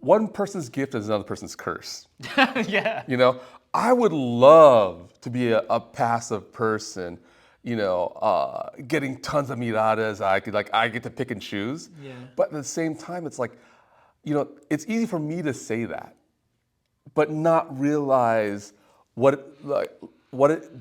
one person's gift is another person's curse. Yeah. You know, I would love to be a passive person, getting tons of miradas. I get to pick and choose. Yeah. But at the same time, it's like, it's easy for me to say that, but not realize the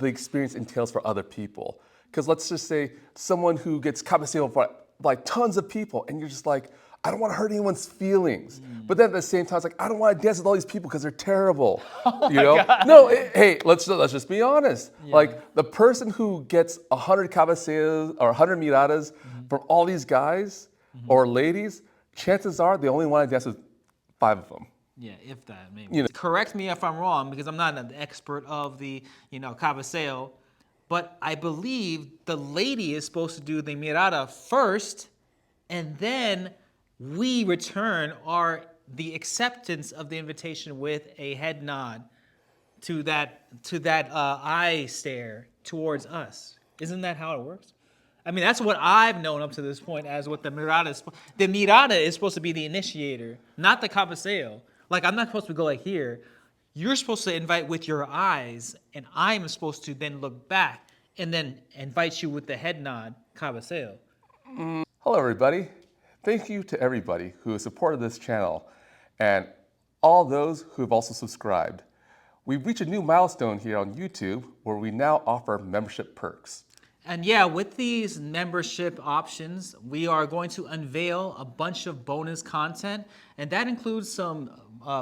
experience entails for other people. Because let's just say someone who gets cabeceo for like tons of people, and you're just like, I don't want to hurt anyone's feelings. But then at the same time, it's like, I don't want to dance with all these people because they're terrible. God. No, hey, let's just be honest. Like the person who gets 100 cabeceos or 100 miradas from all these guys or ladies, chances are they only want to dance with 5 of them. Yeah, if that, maybe. Correct me if I'm wrong, because I'm not an expert of the, cabeceo, but I believe the lady is supposed to do the mirada first, and then we return the acceptance of the invitation with a head nod to that eye stare towards us. Isn't that how it works? I mean, that's what I've known up to this point as what the mirada is. The mirada is supposed to be the initiator, not the cabeceo. Like, I'm not supposed to go like here. You're supposed to invite with your eyes, and I'm supposed to then look back and then invite you with the head nod, cabeceo. Hello, everybody. Thank you to everybody who has supported this channel and all those who have also subscribed. We've reached a new milestone here on YouTube where we now offer membership perks. And yeah, with these membership options, we are going to unveil a bunch of bonus content, and that includes some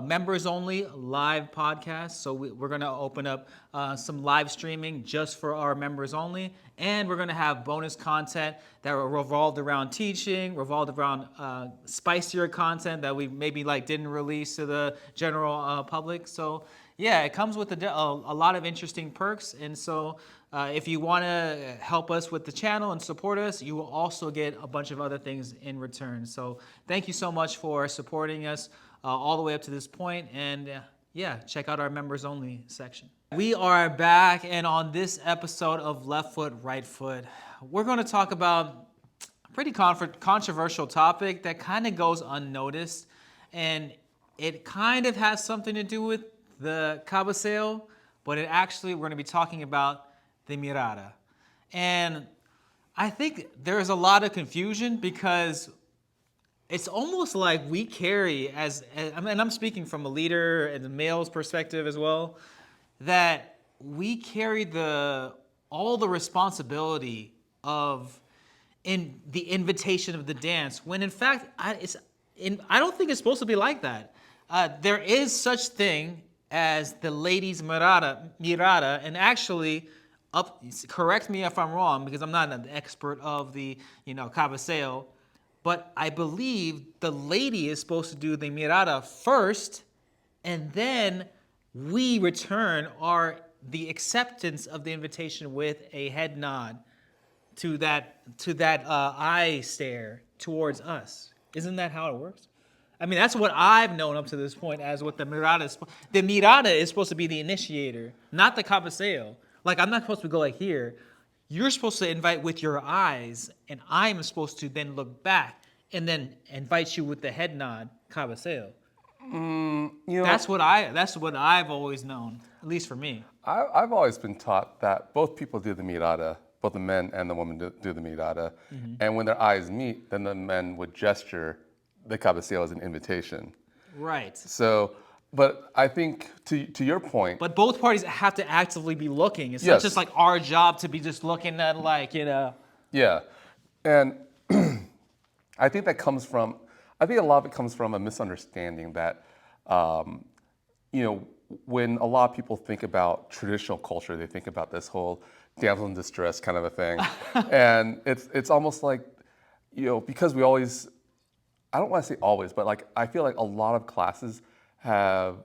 members-only live podcasts. So we're going to open up some live streaming just for our members only, and we're going to have bonus content that are revolved around teaching, revolved around spicier content that we maybe didn't release to the general public. So yeah, it comes with a lot of interesting perks, and so if you want to help us with the channel and support us, you will also get a bunch of other things in return. So thank you so much for supporting us all the way up to this point, and yeah, check out our members only section. We are back, and on this episode of Left Foot, Right Foot, we're going to talk about a pretty controversial topic that kind of goes unnoticed, and it kind of has something to do with the cabeceo, but we're going to be talking about the mirada. And I think there's a lot of confusion because it's almost like we carry I'm speaking from a leader and a male's perspective as well, that we carry all the responsibility of in the invitation of the dance, when in fact I don't think it's supposed to be like that. There is such thing as the ladies' mirada, and actually, correct me if I'm wrong, because I'm not an expert of the cabeceo, but I believe the lady is supposed to do the mirada first, and then we return the acceptance of the invitation with a head nod to that eye stare towards us. Isn't that how it works? I mean, that's what I've known up to this point as what the mirada is. The mirada is supposed to be the initiator, not the cabeceo. Like, I'm not supposed to go like here. You're supposed to invite with your eyes, and I'm supposed to then look back and then invite you with the head nod, cabeceo. That's what I've always known, at least for me. I've always been taught that both people do the mirada, both the men and the women do the mirada, and when their eyes meet, then the men would gesture the cabeceo as an invitation. Right. So, but I think to your point. But both parties have to actively be looking. It's not just like our job to be just looking at Yeah, and I think a lot of it comes from a misunderstanding that, when a lot of people think about traditional culture, they think about this whole damsel in distress kind of a thing, and it's almost like, because we always. I don't want to say always, but I feel like a lot of classes have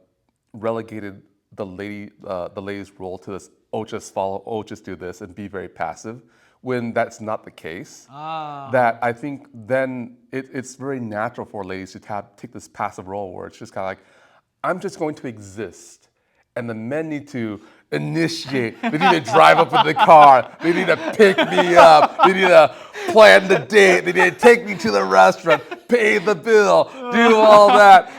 relegated the lady's role to this, just follow, just do this, and be very passive, when that's not the case. That I think then it's very natural for ladies to take this passive role where it's just kind of like, I'm just going to exist, and the men need to initiate. They need to drive up in the car. They need to pick me up. They need to plan the date. They need to take me to the restaurant, pay the bill, do all that.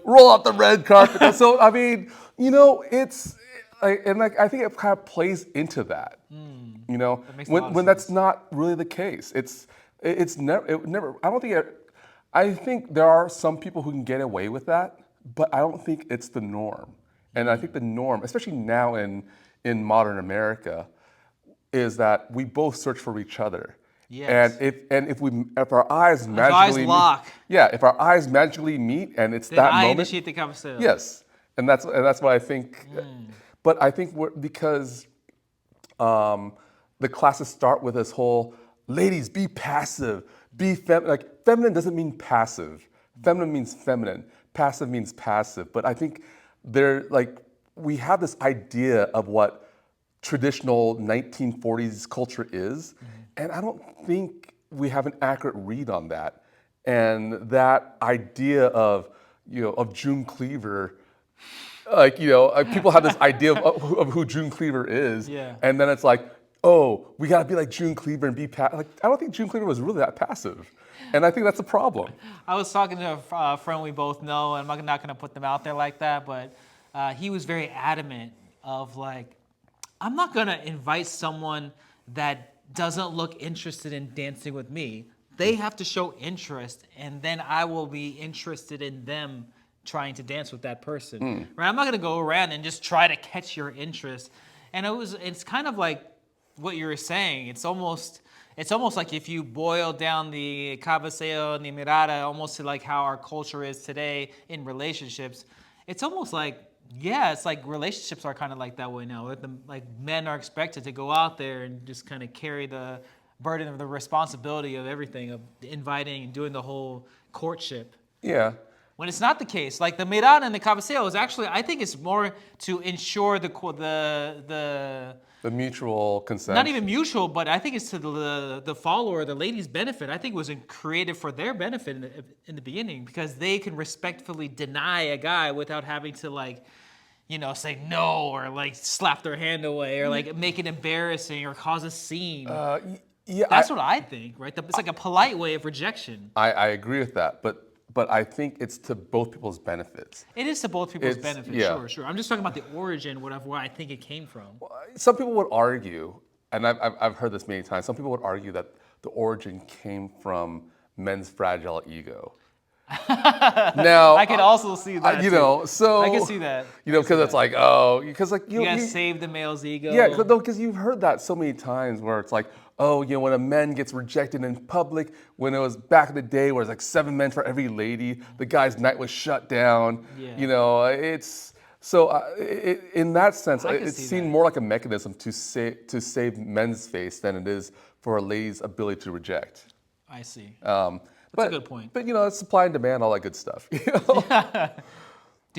Roll out the red carpet. So I mean, it's I think it kind of plays into that. That makes a lot of When sense. that's not really the case. It's never. I don't think I think there are some people who can get away with that, but I don't think it's the norm. And I think the norm, especially now in modern America, is that we both search for each other. Yes. And if our eyes magically eyes lock. if our eyes magically meet and it's Then that I moment, initiate the conversation. yes, and that's what I think. But I think because the classes start with this whole ladies be passive, be feminine. Like feminine doesn't mean passive. Feminine means feminine. Passive means passive. But I think we have this idea of what traditional 1940s culture is, and I don't think we have an accurate read on that. And that idea of June Cleaver, people have this idea of who June Cleaver is, Yeah. and then it's like, oh, we gotta be like June Cleaver and be passive. Like, I don't think June Cleaver was really that passive, and I think that's a problem. I was talking to a friend we both know, and I'm not going to put them out there like that, but he was very adamant of like, I'm not going to invite someone that doesn't look interested in dancing with me. They have to show interest, and then I will be interested in them trying to dance with that person. Right? I'm not going to go around and just try to catch your interest. And it's kind of like what you were saying. It's almost like if you boil down the Cabeceo and the Mirada almost to like how our culture is today in relationships. It's almost like, it's like relationships are kind of like that way now. Like men are expected to go out there and just kind of carry the burden of the responsibility of everything, of inviting and doing the whole courtship. Yeah. When it's not the case, like the Mirada and the Cabeceo is actually, I think it's more to ensure the mutual consent. not even mutual, but I think it's to the follower, the lady's benefit. I think it was created for their benefit in the beginning because they can respectfully deny a guy without having to say no or like slap their hand away or like make it embarrassing or cause a scene. That's what I think, right? It's like a polite way of rejection. I agree with that, but I think it's to both people's benefits. It is to both people's benefit, yeah. sure. I'm just talking about the origin, where I think it came from. Some people would argue, and I've heard this many times, some people would argue that the origin came from men's fragile ego. Now, I could also see that. So I can see that. Because it's like, you gotta save the male's ego. Yeah, because you've heard that so many times where it's like, when a man gets rejected in public, when it was back in the day where it's like 7 men for every lady, the guy's night was shut down. Yeah. It's so in that sense, it seemed that. more like a mechanism to save men's face than it is for a lady's ability to reject. I see. That's a good point. But it's supply and demand, all that good stuff. Do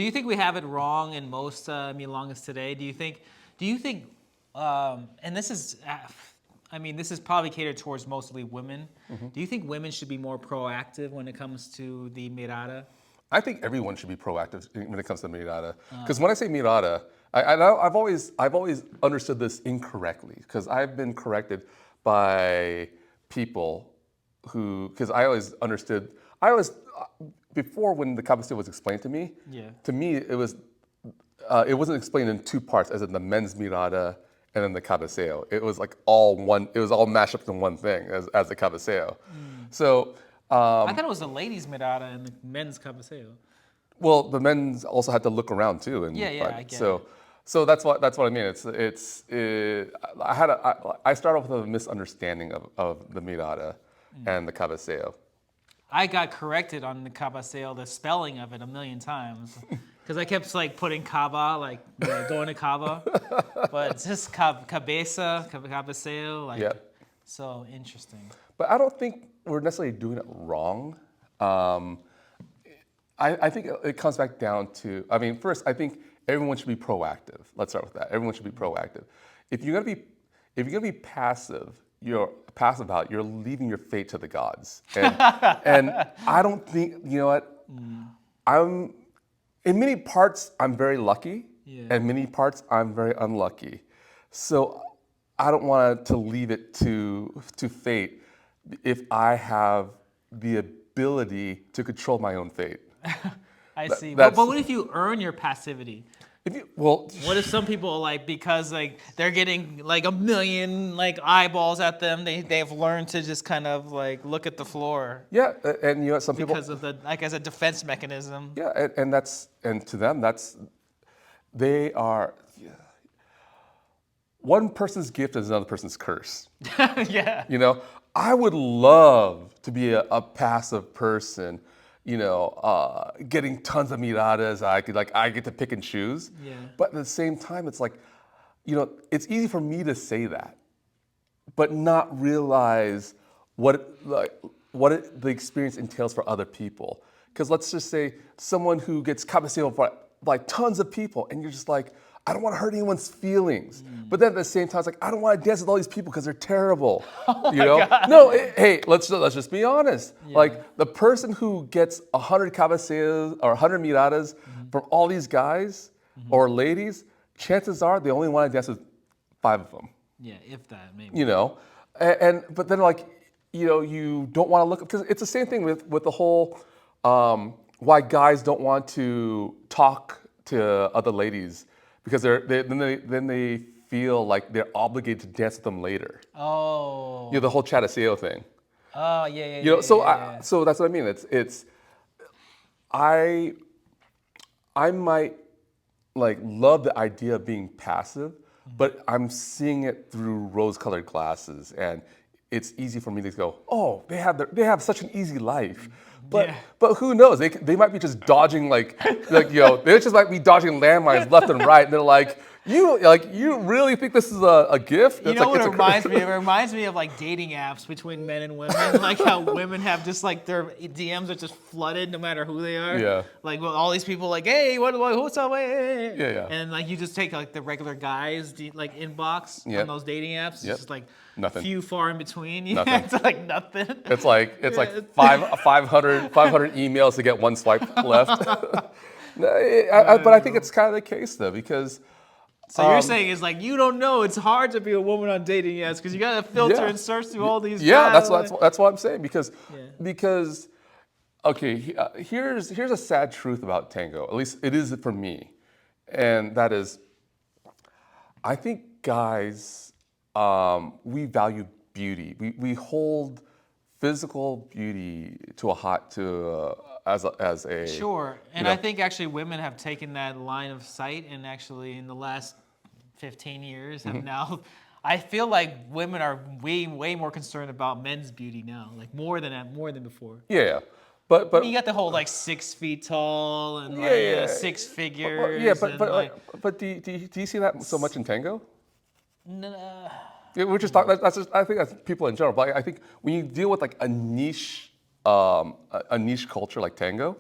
you think we have it wrong in most milongas today? Do you think, and this is, this is probably catered towards mostly women. Mm-hmm. Do you think women should be more proactive when it comes to the mirada? I think everyone should be proactive when it comes to mirada. Because when I say mirada, I've always understood this incorrectly. Because I've been corrected by people because I always understood. Before when the Cabeceo was explained to me, it wasn't explained in 2 parts, as in the men's mirada and then the Cabeceo. It was like all one. It was all mashed up in one thing as the Cabeceo. So I thought it was the ladies' mirada and the men's Cabeceo. Well, the men's also had to look around too. And I get it. So that's what I mean. I started off with a misunderstanding of the mirada and the Cabeceo. I got corrected on the Cabeceo, the spelling of it, a million times. Because I kept putting Caba, going to Caba. But it's just Cabeza, Cabeceo, so interesting. But I don't think we're necessarily doing it wrong. I think it comes back down to, first, I think everyone should be proactive. Let's start with that. Everyone should be proactive. If you're gonna be passive, you're leaving your fate to the gods. And I don't think, in many parts, I'm very lucky and many parts I'm very unlucky. So I don't want to leave it to fate if I have the ability to control my own fate. I see. But what if you earn your passivity? What if some people like, because like they're getting like 1 million like eyeballs at them, they've learned to just kind of like look at the floor. Yeah, and you know some people because of the like as a defense mechanism. Yeah, and to them they are. Yeah. One person's gift is another person's curse. Yeah. You know, I would love to be a passive person. You know, getting tons of miradas. I get to pick and choose. Yeah. But at the same time, it's like, you know, it's easy for me to say that, but not realize the experience entails for other people. Because let's just say someone who gets cabeceo for like tons of people, and you're just like, I don't want to hurt anyone's feelings. But then at the same time, it's like, I don't want to dance with all these people because they're terrible. You know? God. No, hey, let's just be honest. Yeah. Like the person who gets 100 cabeceos or 100 miradas from all these guys or ladies, chances are they only want to dance with 5 of them. Yeah, if that, maybe. You know, but then like, you know, you don't want to look, because it's the same thing with the whole why guys don't want to talk to other ladies. Because then they feel like they're obligated to dance with them later. Oh. You know, the whole Cabeceo thing. Oh, yeah. You know, so that's what I mean. I might like love the idea of being passive, but I'm seeing it through rose-colored glasses, and it's easy for me to go, oh, they have such an easy life. But who knows? They might be just dodging like you know, they just might be dodging landmines left and right. And they're like, you really think this is a gift? You know what it reminds me of? It reminds me of like dating apps between men and women. Like how women have just like their DMs are just flooded no matter who they are. Yeah. Like well, all these people like, hey, what's up? Hey. Yeah. And like you just take like the regular guys like inbox on those dating apps. It's just like nothing. Few far in between. Nothing. It's like nothing. It's like 500 emails to get one swipe left. But I think it's kind of the case though, because. So you're saying it's like you don't know. It's hard to be a woman on dating apps because you got to filter and search through all these. Yeah, that's what I'm saying because okay, here's a sad truth about tango. At least it is for me, and that is, I think guys, we value beauty. We hold physical beauty as a sure, and I think actually women have taken that line of sight, and actually in the last 15 years have now. I feel like women are way more concerned about men's beauty now, like more than before. Yeah, but I mean, you got the whole like 6 feet tall and like 6 figures. But do you see that so much in tango? No. Yeah, we're just talking. I think that's people in general. But I think when you deal with like a niche culture like tango,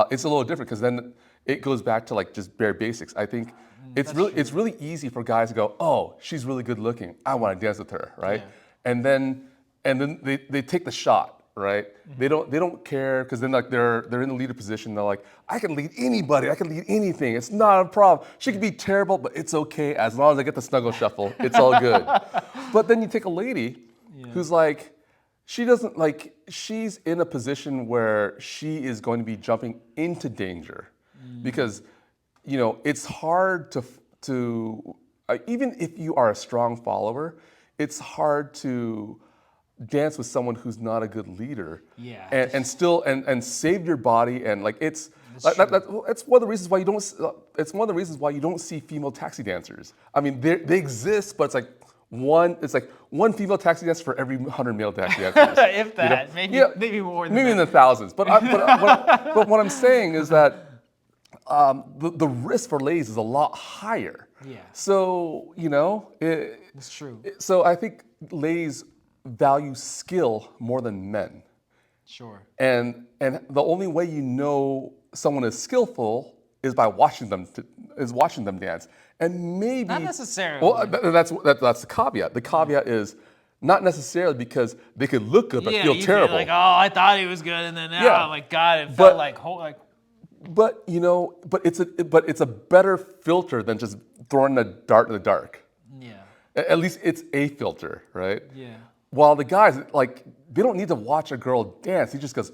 it's a little different because then it goes back to like just bare basics. I think it's really easy for guys to go, oh, she's really good looking, I want to dance with her, right? Yeah. And then they take the shot, right? They don't care because then like they're in the leader position. They're like, I can lead anybody, I can lead anything. It's not a problem. She could be terrible, but it's okay as long as I get the snuggle shuffle. It's all good. But then you take a lady who's like, she's in a position where she is going to be jumping into danger because, you know, it's hard to even if you are a strong follower, it's hard to dance with someone who's not a good leader. Yeah. And still save your body and like it's one of the reasons why you don't. It's one of the reasons why you don't see female taxi dancers. I mean, they exist, but it's like one female taxi dancer for every 100 male taxi dancers. If that, you know? maybe more than maybe that. In the thousands. But what I'm saying is that the risk for ladies is a lot higher. Yeah. So you know, it's true. So I think ladies value skill more than men. Sure. And the only way you know someone is skillful is by watching them dance. And maybe not necessarily. Well, that's the caveat. The caveat is not necessarily because they could look good but feel terrible. Like, oh, I thought he was good, and then oh my God, it felt like But it's a better filter than just throwing a dart in the dark. Yeah. At least it's a filter, right? Yeah. While the guys, like, they don't need to watch a girl dance. He just goes,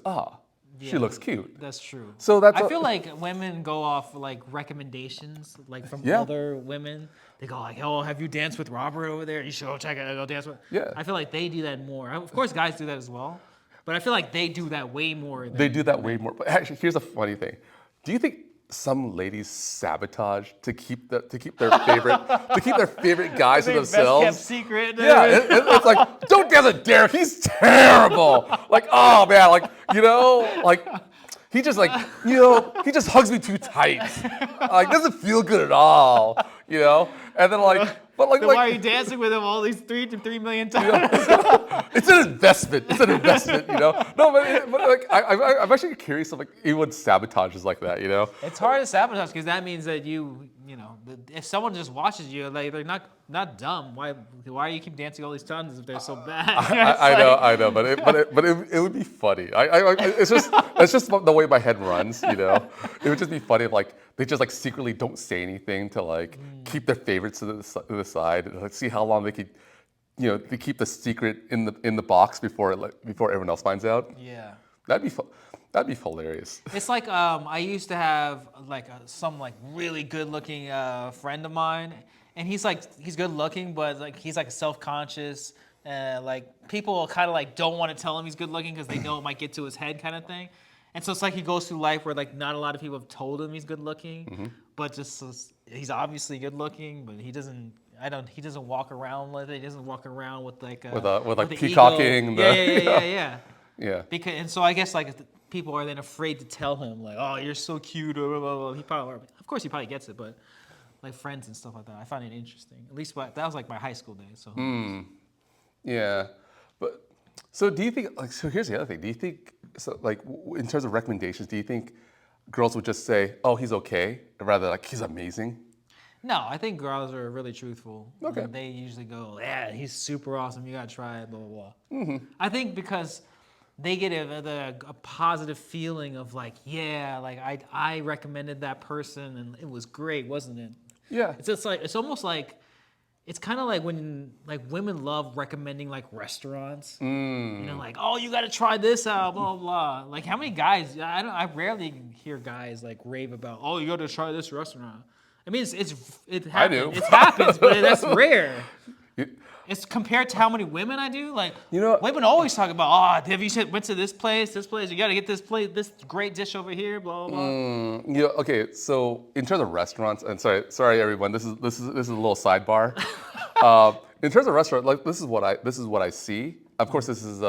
she Yeah, looks cute. That's true. So that's I feel like women go off like recommendations, like from Yeah. other women. They go like, "Oh, have you danced with Robert over there? You should go check it out. Go dance with." Yeah. I feel like they do that more. Of course, guys do that as well, but I feel like they do that way more. They do that way more. But actually, here's a funny thing. Do you think some ladies sabotage to keep their favorite guys to themselves? Best kept secret. Yeah, it's like, don't dance with Derek. He's terrible. Like, oh man, like, like he just he just hugs me too tight. Like, doesn't feel good at all. And then but Then why are you dancing with him all these 3 million times? It's an investment. No, but like I'm actually curious of like anyone sabotages like that. It's hard to sabotage because that means that if someone just watches you, like they're not dumb. Why do you keep dancing all these times if they're so bad? I know, but it would be funny. It's just the way my head runs. It would just be funny if like they just like secretly don't say anything to like keep their favorites to the side and like see how long they could. They keep the secret in the box before everyone else finds out. Yeah. That'd be hilarious. It's like I used to have like some like really good looking friend of mine, and he's good looking, but like he's like self-conscious. Like people kind of like don't want to tell him he's good looking because they know it might get to his head kind of thing. And so it's like he goes through life where like not a lot of people have told him he's good looking, but just he's obviously good looking, but he doesn't. He doesn't walk around with it. He doesn't walk around with like with peacocking. Yeah. Yeah. And so I guess like people are then afraid to tell him like, oh, you're so cute. Blah, blah, blah. Of course he probably gets it, but like friends and stuff like that, I find it interesting. At least that was like my high school days. So. Yeah, but so do you think? Like, so here's the other thing. Do you think so? Like in terms of recommendations, do you think girls would just say, "Oh, he's okay," or rather like he's amazing? No, I think girls are really truthful. Okay. They usually go, yeah, he's super awesome. You gotta try it, blah, blah, blah. I think because they get a positive feeling of like, yeah, like I recommended that person and it was great, wasn't it? Yeah. It's almost like, it's kind of like when like women love recommending like restaurants. Like, oh, you gotta try this out, blah, blah, blah. Like how many guys, I rarely hear guys like rave about, oh, you gotta try this restaurant. I mean, it happens. I do. It happens, but that's rare. It's compared to how many women I do. Like, women always talk about, have you went to this place? You got to get this place, this great dish over here, blah, blah, blah. Okay. So in terms of restaurants, and sorry everyone, this is a little sidebar. In terms of restaurant, like this is what I see. Of course, this is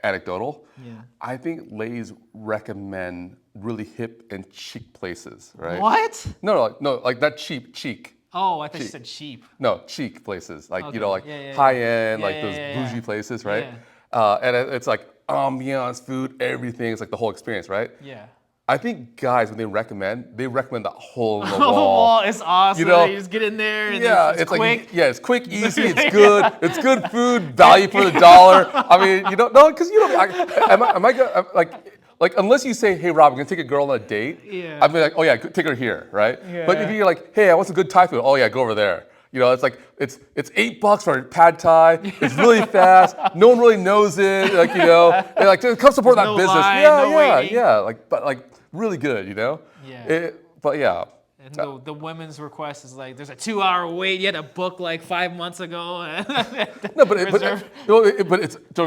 anecdotal. Yeah. I think ladies recommend really hip and chic places, right? What? No, like not cheap, cheek. Oh, I thought you said cheap. No, chic places, like Okay. high end, Yeah, like those yeah. bougie places, right? Yeah. And it's like ambiance, food, everything. It's like the whole experience, right? Yeah. I think guys, when they recommend the hole in the The wall. wall is awesome. You just get in there and it's quick. Like it's quick, easy, it's good. It's good food, value for the dollar. I mean, because am I gonna like unless you say, hey Rob, I'm gonna take a girl on a date. Yeah. I'd be like, oh yeah, take her here, right? Yeah. But if you're like, hey, I want some good Thai food. Oh yeah, go over there. It's like it's $8 for pad Thai. It's really fast. No one really knows it. And like come support that no business. Line, waiting. But really good. Yeah. But yeah. And the women's request is like, there's a 2-hour wait. You had to book like 5 months ago. No, but it's don't get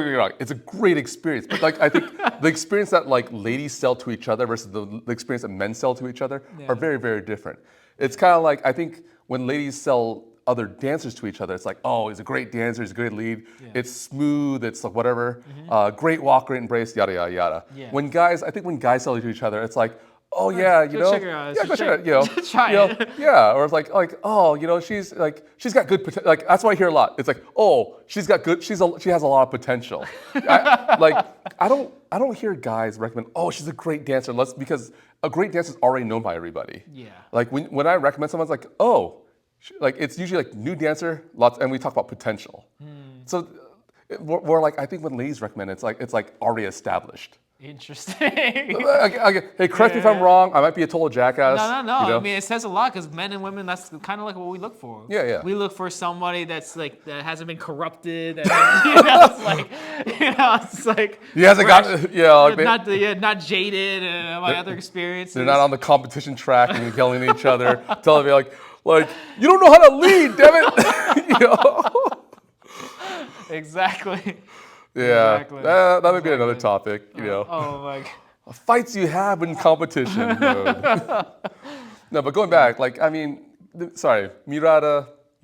me wrong. It's a great experience. But like I think the experience that like ladies sell to each other versus the experience that men sell to each other are very, very different. It's kind of like I think when ladies sell other dancers to each other, it's like, oh, he's a great dancer, he's a great lead. Yeah. It's smooth, it's like whatever, great walk, great embrace, yada yada yada. Yeah. When guys sell to each other, it's like, oh yeah, go check her out. go check her out, try it. Yeah, or it's like, oh, she's got good potential. Like that's what I hear a lot. It's like, oh, she has a lot of potential. I don't hear guys recommend, oh, she's a great dancer, because a great dancer is already known by everybody. Yeah. Like when I recommend someone, it's like, oh, like it's usually like new dancer, and we talk about potential. So we're like, I think when ladies recommend, it's like already established. Interesting. Okay, hey, correct me if I'm wrong. I might be a total jackass. No. You know? I mean, it says a lot because men and women, that's kind of like what we look for. Yeah. We look for somebody that's like, that hasn't been corrupted. And, it's like, it's like. He hasn't got, not jaded and my other experiences. They're not on the competition track and yelling at each other, telling me like, you don't know how to lead, damn it. Exactly. Yeah, Exactly. that would be another topic, Oh my God. Fights you have in competition. No, but going back, Mirada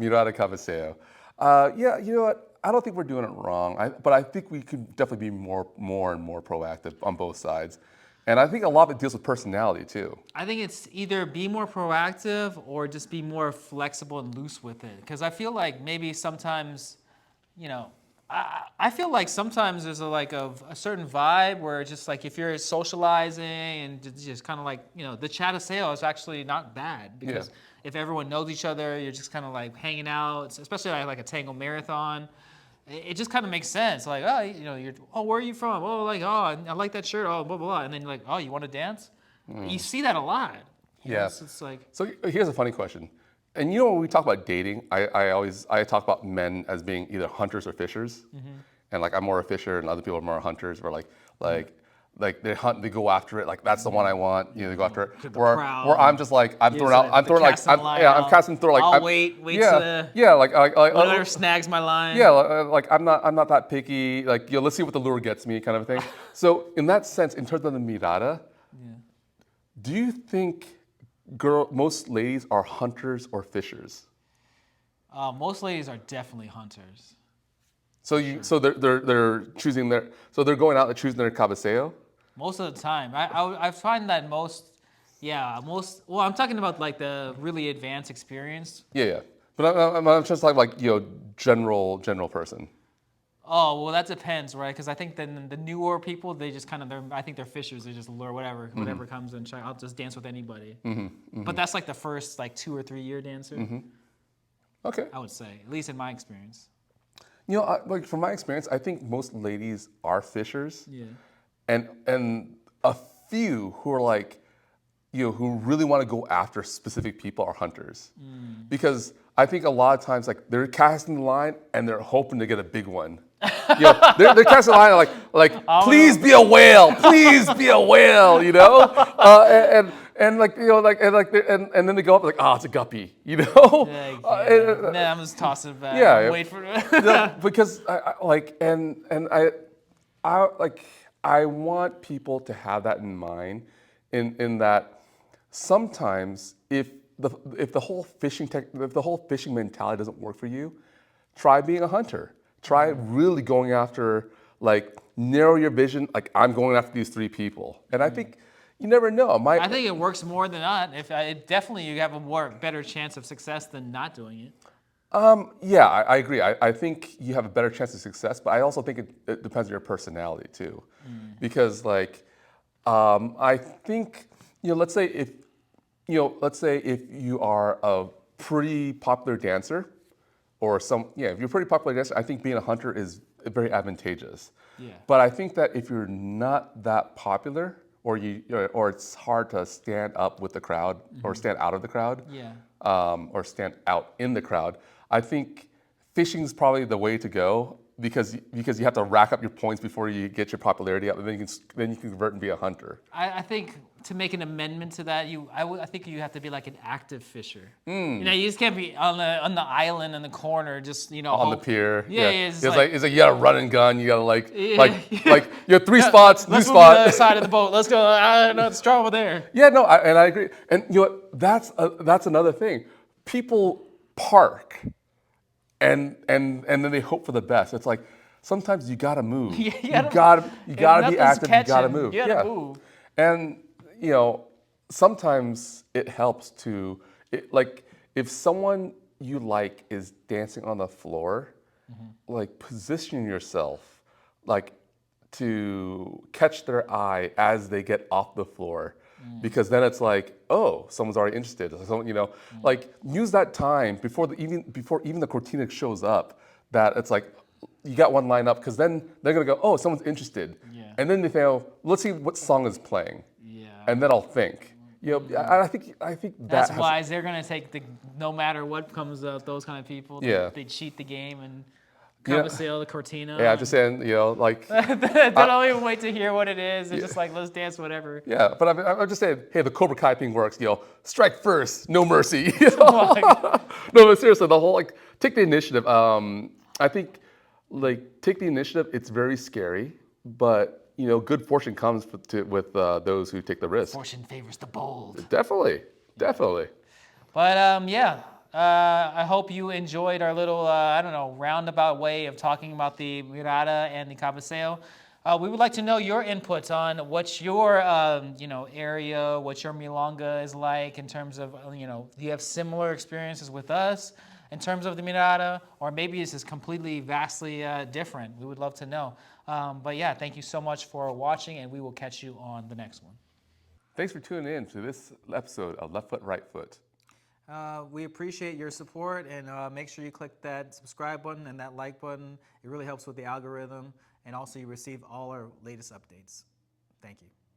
Cabeceo. Yeah, you know what? I don't think we're doing it wrong, but I think we could definitely be more and more proactive on both sides. And I think a lot of it deals with personality too. I think it's either be more proactive or just be more flexible and loose with it. Because I feel like maybe sometimes, I feel like sometimes there's a certain vibe where it's just like if you're socializing and just kind of like, the Cabeceo is actually not bad because if everyone knows each other, you're just kind of like hanging out, especially like a tango marathon. It just kind of makes sense. Like, where are you from? Oh, I like that shirt. Oh, blah, blah, blah. And then you're like, oh, you want to dance? You see that a lot. Yeah. It's like. So here's a funny question. And when we talk about dating, I talk about men as being either hunters or fishers, and like I'm more a fisher, and other people are more hunters. Where like they hunt, they go after it. Like that's the one I want. They go after it. Where I'm just like I'm casting throw like I'll wait whatever snags my line. Yeah, like I'm not that picky. Like let's see what the lure gets me, kind of thing. So in that sense, in terms of the mirada, do you think most ladies are hunters or fishers? Most ladies are definitely hunters. So they're choosing they're going out and choosing their cabeceo? Most of the time. I find that well, I'm talking about like the really advanced experience. Yeah. But I'm just like general person. Oh, well, that depends, right? Because I think the newer people, they just I think they're fishers. They just lure whatever comes and I'll just dance with anybody. But that's like the first 2 or 3 year dancer. Okay. I would say, at least in my experience. Like from my experience, I think most ladies are fishers. Yeah. And a few who are like, who really want to go after specific people are hunters. Because I think a lot of times like they're casting the line and they're hoping to get a big one. They're casting the line like please be a whale, please be a whale, and then they go up like, it's a guppy, I'm just tossing it back. Yeah. Wait for it. Because I want people to have that in mind, in that sometimes if the whole fishing mentality doesn't work for you, try being a hunter. Try really going after, narrow your vision. Like, I'm going after these 3 people, and I think you never know. I think it works more than not. Definitely you have a better chance of success than not doing it. Yeah, I agree. I think you have a better chance of success, but I also think it depends on your personality too, because I think let's say if you are a pretty popular dancer, or if you're a pretty popular dancer, I think being a hunter is very advantageous. Yeah. But I think that if you're not that popular, or it's hard to stand up with the crowd, or stand out of the crowd, or stand out in the crowd, I think fishing is probably the way to go, because you have to rack up your points before you get your popularity up, and then you can convert and be a hunter. I think to make an amendment to that, I think you have to be like an active fisher. You just can't be on the island in the corner, just on the pier. Yeah. It's like you gotta run and gun. You gotta you have 3 spots, Let's new move spot. to the other side of the boat. Let's go. No, it's strong over there. Yeah, no, and I agree. And that's another thing. People park, and then they hope for the best. It's like sometimes you gotta move. You gotta be active. You gotta move. You gotta move. And sometimes it helps to if someone you like is dancing on the floor, position yourself to catch their eye as they get off the floor. Because then it's like, oh, someone's already interested. Use that time before even the cortina shows up. That it's like you got one line up, because then they're gonna go, oh, someone's interested. Yeah. And then they say, oh, let's see what song is playing. Yeah. And then I'll think. I think That's that wise. They're gonna take no matter what comes up. Those kind of people. They cheat the game and Cabeceo the cortina. Yeah, just saying, like. They don't even wait to hear what it is. They're just like, let's dance whatever. Yeah, but I'm just saying, hey, the Cobra Kai thing works. Strike first, no mercy. Oh No, but seriously, the whole take the initiative. I think take the initiative. It's very scary, but good fortune comes with those who take the risk. Fortune favors the bold. Definitely. But I hope you enjoyed our little roundabout way of talking about the Mirada and the Cabeceo. We would like to know your inputs on what's your area, what your milonga is like in terms of do you have similar experiences with us in terms of the Mirada, or maybe this is completely vastly different. We would love to know. But yeah, thank you so much for watching, and we will catch you on the next one. Thanks for tuning in to this episode of Left Foot, Right Foot. We appreciate your support, and make sure you click that subscribe button and that like button. It really helps with the algorithm, and also you receive all our latest updates. Thank you.